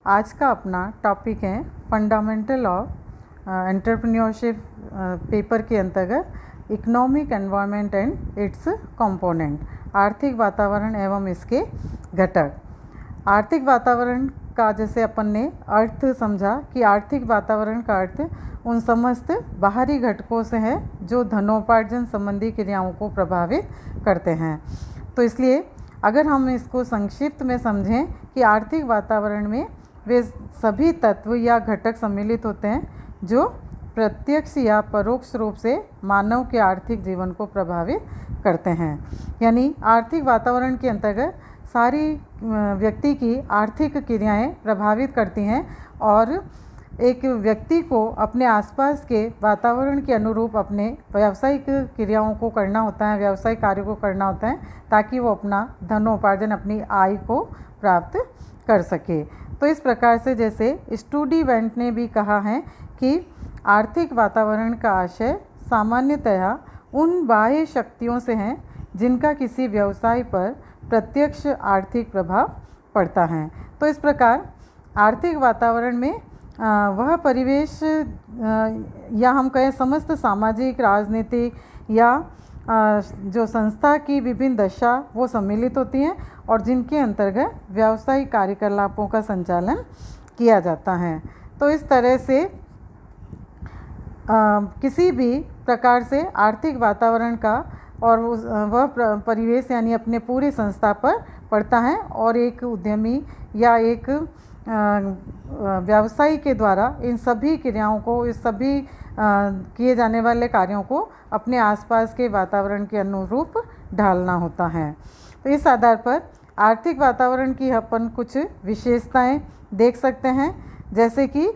आज का अपना टॉपिक है फंडामेंटल ऑफ एंटरप्रेन्योरशिप पेपर के अंतर्गत economic environment and it's component, आर्थिक वातावरण एवं इसके घटक। आर्थिक वातावरण का जैसे अपन ने अर्थ समझा कि आर्थिक वातावरण का अर्थ उन समस्त बाहरी घटकों से है जो धनोपार्जन संबंधी क्रियाओं को प्रभावित करते हैं। तो इसलिए अगर हम इसको संक्षिप्त में समझें कि आर्थिक वातावरण में वे सभी तत्व या घटक सम्मिलित होते हैं जो प्रत्यक्ष या परोक्ष रूप से मानव के आर्थिक जीवन को प्रभावित करते हैं। यानी आर्थिक वातावरण के अंतर्गत सारी व्यक्ति की आर्थिक क्रियाएं प्रभावित करती हैं और एक व्यक्ति को अपने आसपास के वातावरण के अनुरूप अपने व्यावसायिक क्रियाओं को करना होता है, व्यावसायिक कार्यों को करना होता है ताकि वो अपना धनोपार्जन, अपनी आय को प्राप्त कर सके। तो इस प्रकार से जैसे स्टूडीवेंट ने भी कहा है कि आर्थिक वातावरण का आशय सामान्यतया उन बाह्य शक्तियों से है जिनका किसी व्यवसाय पर प्रत्यक्ष आर्थिक प्रभाव पड़ता है। तो इस प्रकार आर्थिक वातावरण में वह परिवेश या हम कहें समस्त सामाजिक, राजनीतिक या जो संस्था की विभिन्न दशा वो सम्मिलित होती हैं और जिनके अंतर्गत व्यावसायिक कार्यकलापों का संचालन किया जाता है। तो इस तरह से किसी भी प्रकार से आर्थिक वातावरण का और वह परिवेश यानी अपने पूरी संस्था पर पड़ता है और एक उद्यमी या एक व्यवसायी के द्वारा इन सभी क्रियाओं को, इस सभी किए जाने वाले कार्यों को अपने आसपास के वातावरण के अनुरूप ढालना होता है। तो इस आधार पर आर्थिक वातावरण की अपन कुछ विशेषताएं देख सकते हैं, जैसे कि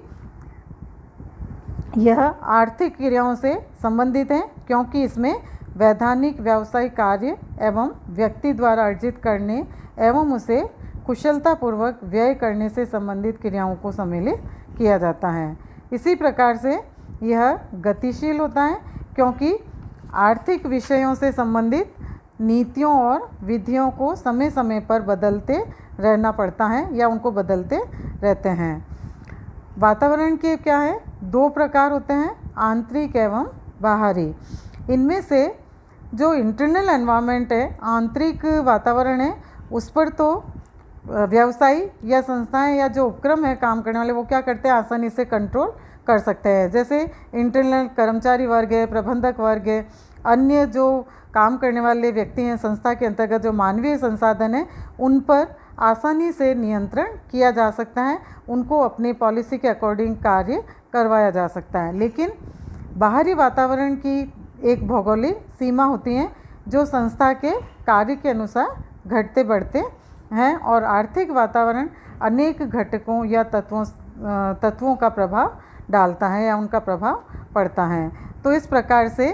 यह आर्थिक क्रियाओं से संबंधित है क्योंकि इसमें वैधानिक व्यावसायिक कार्य एवं व्यक्ति द्वारा अर्जित करने एवं उसे कुशलतापूर्वक व्यय करने से संबंधित क्रियाओं को सम्मिलित किया जाता है। इसी प्रकार से यह गतिशील होता है क्योंकि आर्थिक विषयों से संबंधित नीतियों और विधियों को समय समय पर बदलते रहना पड़ता है या उनको बदलते रहते हैं। वातावरण के क्या है, दो प्रकार होते हैं, आंतरिक एवं बाहरी। इनमें से जो इंटरनल एनवायरनमेंट है, आंतरिक वातावरण है, उस पर तो व्यवसायी या संस्थाएं या जो उपक्रम है काम करने वाले वो क्या करते हैं, आसानी से कंट्रोल कर सकते हैं। जैसे इंटरनल कर्मचारी वर्ग है, प्रबंधक वर्ग है, अन्य जो काम करने वाले व्यक्ति हैं संस्था के अंतर्गत, जो मानवीय संसाधन है, उन पर आसानी से नियंत्रण किया जा सकता है, उनको अपनी पॉलिसी के अकॉर्डिंग कार्य करवाया जा सकता है। लेकिन बाहरी वातावरण की एक भौगोलिक सीमा होती है जो संस्था के कार्य के अनुसार घटते बढ़ते हैं और आर्थिक वातावरण अनेक घटकों या तत्वों का प्रभाव डालता है या उनका प्रभाव पड़ता है। तो इस प्रकार से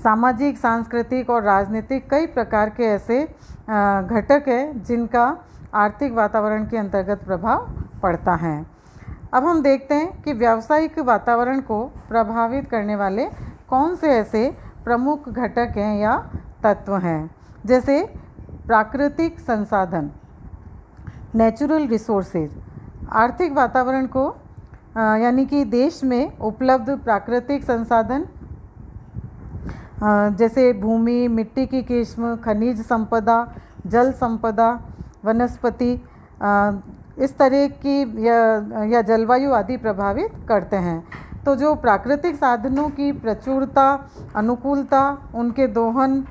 सामाजिक, सांस्कृतिक और राजनीतिक कई प्रकार के ऐसे घटक हैं जिनका आर्थिक वातावरण के अंतर्गत प्रभाव पड़ता है। अब हम देखते हैं कि व्यावसायिक वातावरण को प्रभावित करने वाले कौन से ऐसे प्रमुख घटक हैं या तत्व हैं। जैसे प्राकृतिक संसाधन, नेचुरल रिसोर्सेज। आर्थिक वातावरण को यानी कि देश में उपलब्ध प्राकृतिक संसाधन जैसे भूमि, मिट्टी की किस्म, खनिज संपदा, जल संपदा, वनस्पति, इस तरह की या जलवायु आदि प्रभावित करते हैं। तो जो प्राकृतिक साधनों की प्रचुरता, अनुकूलता, उनके दोहन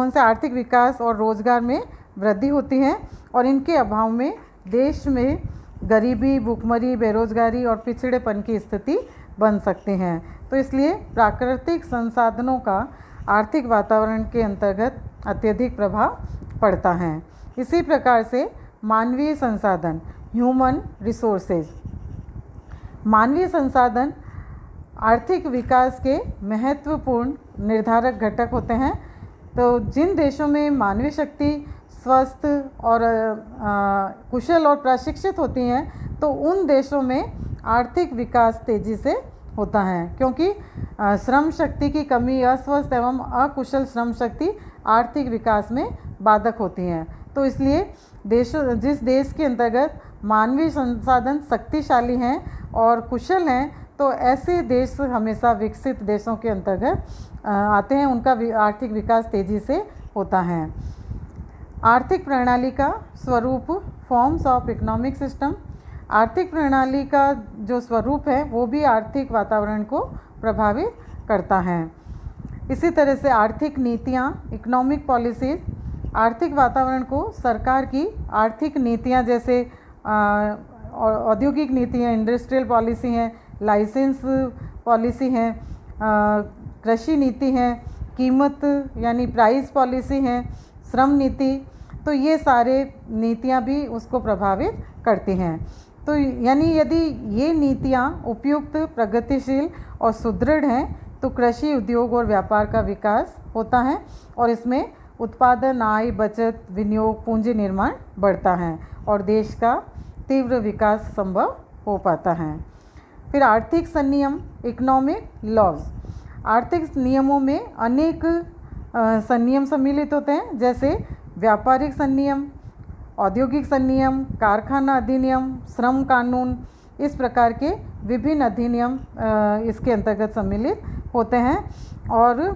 से आर्थिक विकास और रोजगार में वृद्धि होती है और इनके अभाव में देश में गरीबी, भूखमरी, बेरोजगारी और पिछड़ेपन की स्थिति बन सकती हैं। तो इसलिए प्राकृतिक संसाधनों का आर्थिक वातावरण के अंतर्गत अत्यधिक प्रभाव पड़ता है। इसी प्रकार से मानवीय संसाधन, ह्यूमन रिसोर्सेज। मानवीय संसाधन आर्थिक विकास के महत्वपूर्ण निर्धारक घटक होते हैं। तो जिन देशों में मानवीय शक्ति स्वस्थ और कुशल और प्रशिक्षित होती हैं तो उन देशों में आर्थिक विकास तेज़ी से होता है, क्योंकि श्रम शक्ति की कमी, अस्वस्थ एवं अकुशल श्रम शक्ति आर्थिक विकास में बाधक होती हैं। तो इसलिए जिस देश के अंतर्गत मानवीय संसाधन शक्तिशाली हैं और कुशल हैं, तो ऐसे देश हमेशा विकसित देशों के अंतर्गत आते हैं, उनका आर्थिक विकास तेज़ी से होता है। आर्थिक प्रणाली का स्वरूप, फॉर्म्स ऑफ इकोनॉमिक सिस्टम। आर्थिक प्रणाली का जो स्वरूप है वो भी आर्थिक वातावरण को प्रभावित करता है। इसी तरह से आर्थिक नीतियाँ, इकोनॉमिक पॉलिसीज, आर्थिक वातावरण को सरकार की आर्थिक नीतियाँ जैसे औद्योगिक नीतियाँ, इंडस्ट्रियल पॉलिसी हैं, लाइसेंस पॉलिसी हैं, कृषि नीति है, कीमत यानी प्राइस पॉलिसी है, श्रम नीति, तो ये सारे नीतियाँ भी उसको प्रभावित करती हैं। तो यानी यदि ये नीतियाँ उपयुक्त, प्रगतिशील और सुदृढ़ हैं तो कृषि, उद्योग और व्यापार का विकास होता है और इसमें उत्पादन, आय, बचत, विनियोग, पूंजी निर्माण बढ़ता है और देश का तीव्र विकास संभव हो पाता है। फिर आर्थिक संनियम, इकोनॉमिक लॉज। आर्थिक नियमों में अनेक संनियम सम्मिलित होते हैं, जैसे व्यापारिक संनियम, औद्योगिक संनियम, कारखाना अधिनियम, श्रम कानून। इस प्रकार के विभिन्न अधिनियम इसके अंतर्गत सम्मिलित होते हैं और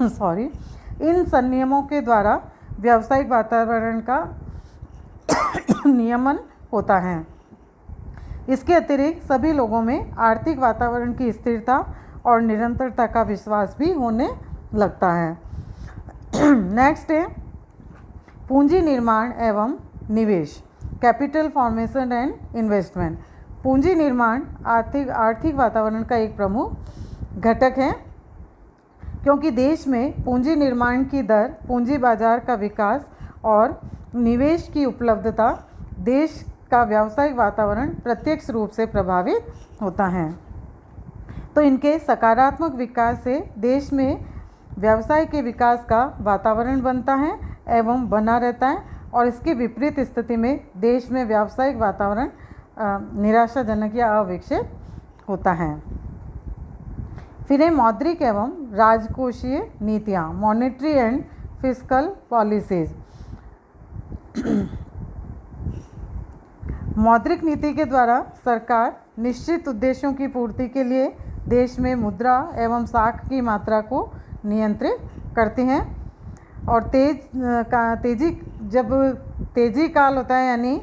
सॉरी, इन संनियमों के द्वारा व्यावसायिक वातावरण का नियमन होता है। इसके अतिरिक्त सभी लोगों में आर्थिक वातावरण की स्थिरता और निरंतरता का विश्वास भी होने लगता है। नेक्स्ट है पूंजी निर्माण एवं निवेश, कैपिटल फॉर्मेशन एंड इन्वेस्टमेंट। पूंजी निर्माण आर्थिक वातावरण का एक प्रमुख घटक है, क्योंकि देश में पूंजी निर्माण की दर, पूंजी बाजार का विकास और निवेश की उपलब्धता देश का व्यावसायिक वातावरण प्रत्यक्ष रूप से प्रभावित होता है। तो इनके सकारात्मक विकास से देश में व्यवसाय के विकास का वातावरण बनता है एवं बना रहता है और इसके विपरीत स्थिति में देश में व्यावसायिक वातावरण निराशाजनक या अविकसित होता है। फिर है मौद्रिक एवं राजकोषीय नीतियाँ, मॉनेटरी एंड फिस्कल पॉलिसीज। मौद्रिक नीति के द्वारा सरकार निश्चित उद्देश्यों की पूर्ति के लिए देश में मुद्रा एवं साख की मात्रा को नियंत्रित करती हैं और जब तेजी काल होता है, यानी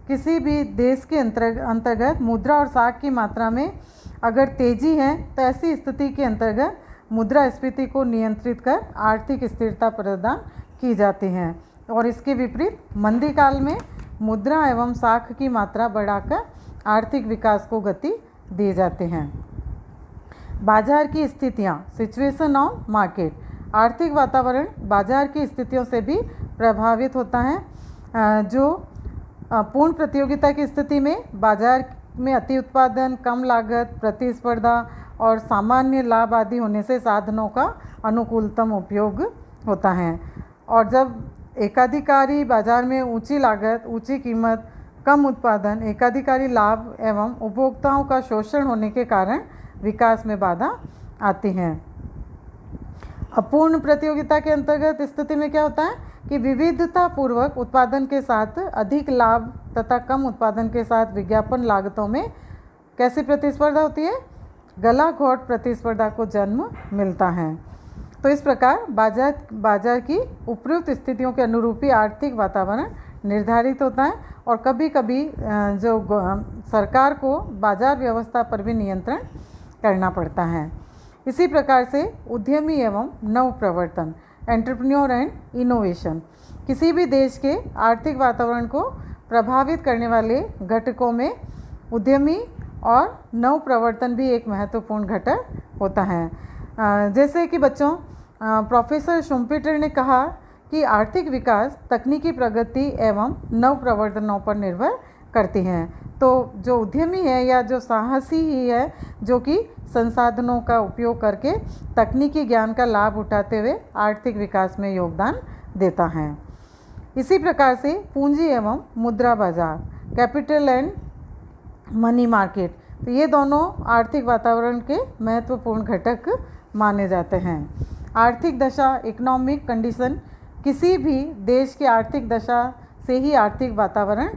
किसी भी देश के अंतर्गत मुद्रा और साख की मात्रा में अगर तेजी है तो ऐसी स्थिति के अंतर्गत मुद्रास्फीति को नियंत्रित कर आर्थिक स्थिरता प्रदान की जाती है और इसके विपरीत मंदी काल में मुद्रा एवं साख की मात्रा बढ़ाकर आर्थिक विकास को गति दी जाती हैं। बाजार की स्थितियाँ, सिचुएशन ऑफ मार्केट। आर्थिक वातावरण बाजार की स्थितियों से भी प्रभावित होता है, जो पूर्ण प्रतियोगिता की स्थिति में बाजार में अति उत्पादन, कम लागत, प्रतिस्पर्धा और सामान्य लाभ आदि होने से साधनों का अनुकूलतम उपयोग होता है। और जब एकाधिकारी बाजार में ऊंची लागत, ऊंची कीमत, कम उत्पादन, एकाधिकारी लाभ एवं उपभोक्ताओं का शोषण होने के कारण विकास में बाधा आती है। अपूर्ण प्रतियोगिता के अंतर्गत स्थिति में क्या होता है कि विविधता पूर्वक उत्पादन के साथ अधिक लाभ तथा कम उत्पादन के साथ विज्ञापन लागतों में कैसी प्रतिस्पर्धा होती है? गला घोट प्रतिस्पर्धा को जन्म मिलता है। तो इस प्रकार बाजार की उपयुक्त स्थितियों के अनुरूपी आर्थिक वातावरण निर्धारित होता है और कभी कभी जो सरकार को बाजार व्यवस्था पर भी नियंत्रण करना पड़ता है। इसी प्रकार से उद्यमी एवं नवप्रवर्तन, एंटरप्रेन्योर एंड इनोवेशन, किसी भी देश के आर्थिक वातावरण को प्रभावित करने वाले घटकों में उद्यमी और नवप्रवर्तन भी एक महत्वपूर्ण घटक होता है। जैसे कि बच्चों, प्रोफेसर शुम्पेटर ने कहा कि आर्थिक विकास तकनीकी प्रगति एवं नवप्रवर्तनों पर निर्भर करती हैं। तो जो उद्यमी है या जो साहसी ही है, जो कि संसाधनों का उपयोग करके तकनीकी ज्ञान का लाभ उठाते हुए आर्थिक विकास में योगदान देता है। इसी प्रकार से पूंजी एवं मुद्रा बाजार, कैपिटल एंड मनी मार्केट, तो ये दोनों आर्थिक वातावरण के महत्वपूर्ण घटक माने जाते हैं। आर्थिक दशा, इकोनॉमिक कंडीशन, किसी भी देश की आर्थिक दशा से ही आर्थिक वातावरण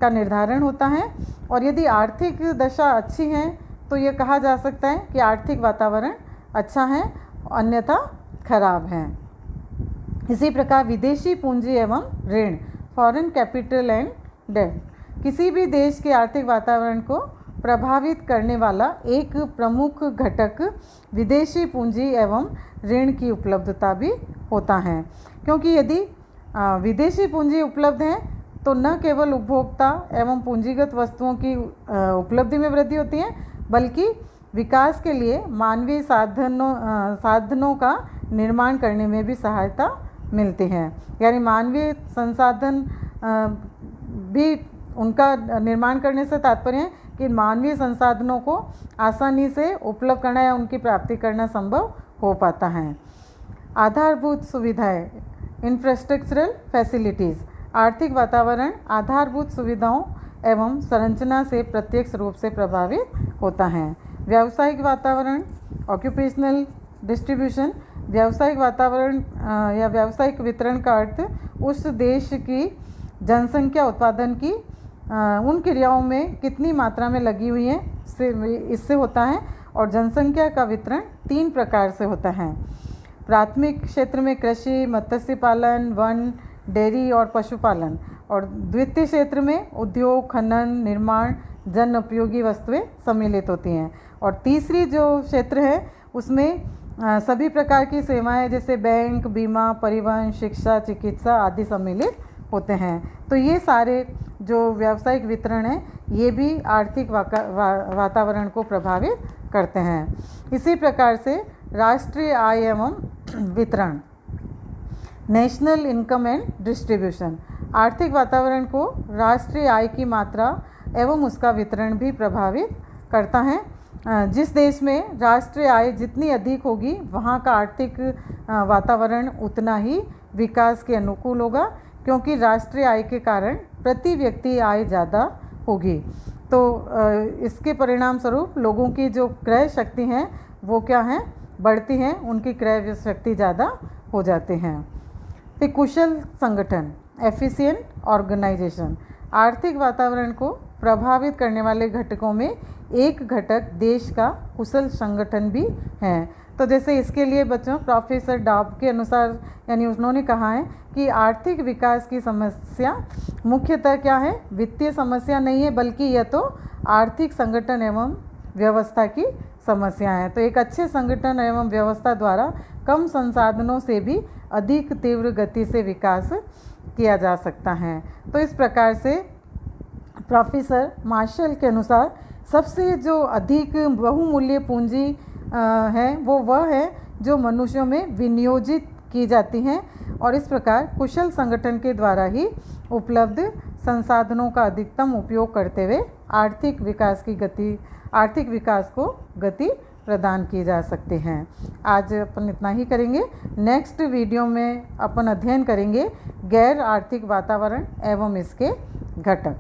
का निर्धारण होता है। और यदि आर्थिक दशा अच्छी है तो ये कहा जा सकता है कि आर्थिक वातावरण अच्छा है, अन्यथा खराब है। इसी प्रकार विदेशी पूंजी एवं ऋण, फॉरेन कैपिटल एंड डेट, किसी भी देश के आर्थिक वातावरण को प्रभावित करने वाला एक प्रमुख घटक विदेशी पूंजी एवं ऋण की उपलब्धता भी होता है। क्योंकि यदि विदेशी पूंजी उपलब्ध है तो न केवल उपभोक्ता एवं पूंजीगत वस्तुओं की उपलब्धि में वृद्धि होती है, बल्कि विकास के लिए मानवीय साधनों का निर्माण करने में भी सहायता मिलती है। यानी मानवीय संसाधन भी उनका निर्माण करने से तात्पर्य है कि मानवीय संसाधनों को आसानी से उपलब्ध करना या उनकी प्राप्ति करना संभव हो पाता है। आधारभूत सुविधाएं, इंफ्रास्ट्रक्चरल फैसिलिटीज़, आर्थिक वातावरण आधारभूत सुविधाओं एवं संरचना से प्रत्यक्ष रूप से प्रभावित होता है। व्यावसायिक वातावरण, ऑक्यूपेशनल डिस्ट्रीब्यूशन, व्यावसायिक वातावरण या व्यावसायिक वितरण का अर्थ उस देश की जनसंख्या उत्पादन की उन क्रियाओं में कितनी मात्रा में लगी हुई है इससे होता है। और जनसंख्या का वितरण 3 प्रकार से होता है। प्राथमिक क्षेत्र में कृषि, मत्स्य पालन, वन, डेयरी और पशुपालन, और द्वितीय क्षेत्र में उद्योग, खनन, निर्माण, जन उपयोगी वस्तुएं सम्मिलित होती हैं। और तीसरी जो क्षेत्र है उसमें सभी प्रकार की सेवाएं जैसे बैंक, बीमा, परिवहन, शिक्षा, चिकित्सा आदि सम्मिलित होते हैं। तो ये सारे जो व्यावसायिक वितरण है ये भी आर्थिक वातावरण को प्रभावित करते हैं। इसी प्रकार से राष्ट्रीय आय एवं वितरण, नेशनल इनकम एंड डिस्ट्रीब्यूशन, आर्थिक वातावरण को राष्ट्रीय आय की मात्रा एवं उसका वितरण भी प्रभावित करता है। जिस देश में राष्ट्रीय आय जितनी अधिक होगी वहाँ का आर्थिक वातावरण उतना ही विकास के अनुकूल होगा, क्योंकि राष्ट्रीय आय के कारण प्रति व्यक्ति आय ज़्यादा होगी। तो इसके परिणाम स्वरूप लोगों की जो क्रय शक्ति है वो क्या है, बढ़ती हैं, उनकी क्रय शक्ति ज़्यादा हो जाती हैं। फिर कुशल संगठन, एफिशिएंट ऑर्गेनाइजेशन, आर्थिक वातावरण को प्रभावित करने वाले घटकों में एक घटक देश का कुशल संगठन भी है। तो जैसे इसके लिए बच्चों प्रोफेसर डॉब के अनुसार यानी उन्होंने कहा है कि आर्थिक विकास की समस्या मुख्यतः क्या है, वित्तीय समस्या नहीं है, बल्कि यह तो आर्थिक संगठन एवं व्यवस्था की समस्या है। तो एक अच्छे संगठन एवं व्यवस्था द्वारा कम संसाधनों से भी अधिक तीव्र गति से विकास किया जा सकता है। तो इस प्रकार से प्रोफेसर मार्शल के अनुसार सबसे जो अधिक बहुमूल्य पूंजी है वो वह है जो मनुष्यों में विनियोजित की जाती हैं, और इस प्रकार कुशल संगठन के द्वारा ही उपलब्ध संसाधनों का अधिकतम उपयोग करते हुए आर्थिक विकास को गति प्रदान की जा सकती हैं। आज अपन इतना ही करेंगे। नेक्स्ट वीडियो में अपन अध्ययन करेंगे गैर आर्थिक वातावरण एवं इसके घटक।